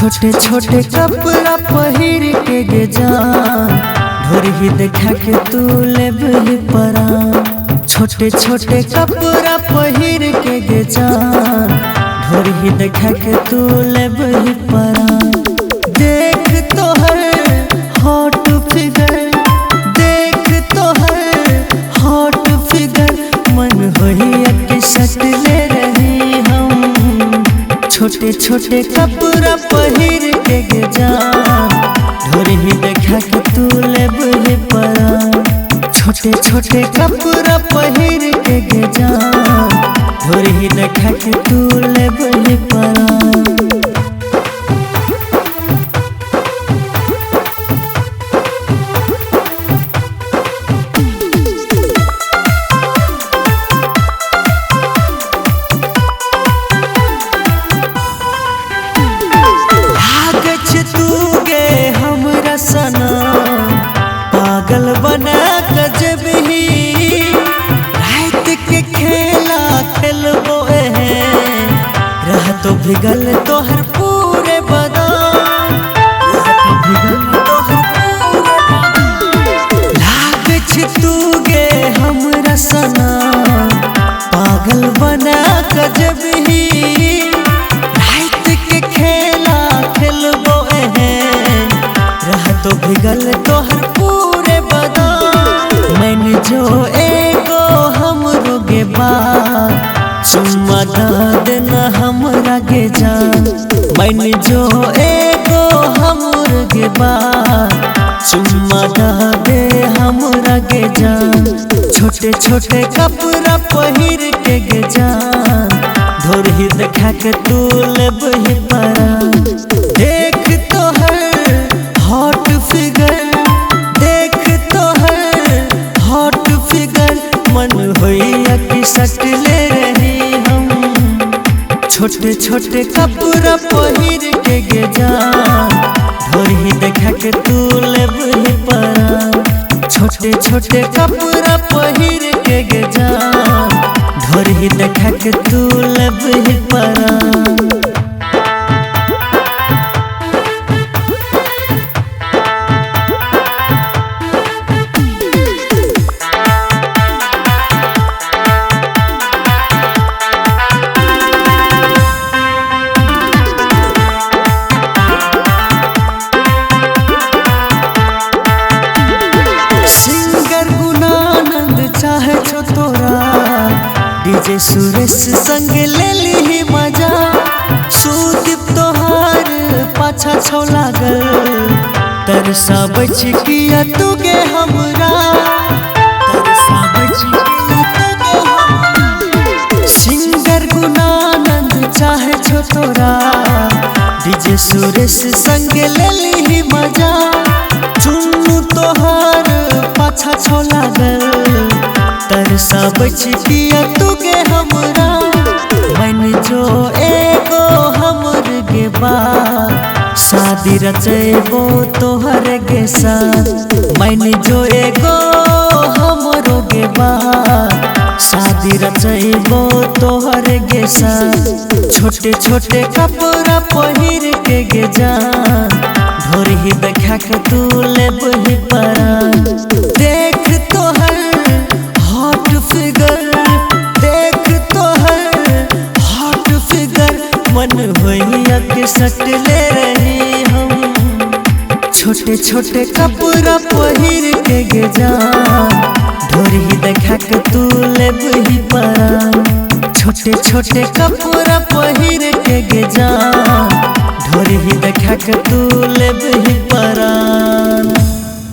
छोटे छोटे कपड़ा पहिर के गे जान ढोरी देखा के तू लेबही परान। छोटे छोटे कपड़ा पहिर के गे जान ढोरी देखा के तू लेबही परान। देख तोहर हॉट फिगर, देख तोहर हॉट फिगर, मन होइया के सट ले रही हम। छोटे छोटे कपड़ा पहिर के गे जान ढोरी देखा के तू लेबही परान। छोटे छोटे कपड़ा पहिर के गे जान ढोरी देखा के तू लेबही परान। पागल बना गजब ही रात के खेला खेलबो रह तो भिगल तोहर पूरे बदान, लाग तू गे हमरा सना। पागल बना गजब ही रात के खेला खेलबो रह तो भिगल तोहर पूरे बदान। मैंने जो एगो हमरो गे बात चुम्मा दा देना हमरा गे जान। मैंने जो एगो हमरो गे बात चुम्मा दा दे हमरा गे जान। छोटे छोटे कपड़ा पहिर के गे जान ढोरी देखा के तू लेबही परान। देख तोहर हॉट फिगर, देख तोहर हॉट फिगर, मन होइया कि सट ले रही हम। छोटे छोटे कपड़ा पहिर के गे जान ढोरी देखा के तू लेबही परान। छोटे छोटे कपड़ा पहिर के गे जान ढोरी देखा के तू लेबही परान। चाहे छो तोरा डीजे सुरेश संग ले ली मजा। सुदीप तोहार पाछा छौ लागल तरसा बच किया तू गे हमरा, तरसा बच किया तू गे हमरा। सिंगर गुणानंद चाहे छो तोरा डीजे सुरेश संग ले ली मजा। चुन्नू तोहार पाछा छौ लागल तरसा बच किया तू गे हमरा। मैंने जो एगो हमर गे बात शादी रचेबो तोहर गे साथ। मैंने जो एगो हमरो गे बात शादी रचेबो तोहर गे साथ। छोटे छोटे कपड़ा पहिर के गे जान ढोरी देखा के तू लेबही परान। देख तोहर हॉट फिगर, देख तोहर हॉट फिगर, मन होइया के सट ले रही हम। छोटे छोटे कपड़ा पहिर के गे जान ढोरी देखा के तू लेबही परान। छोटे छोटे कपड़ा पहिर के गे जान ढोरी देखा के तू लेबही परान।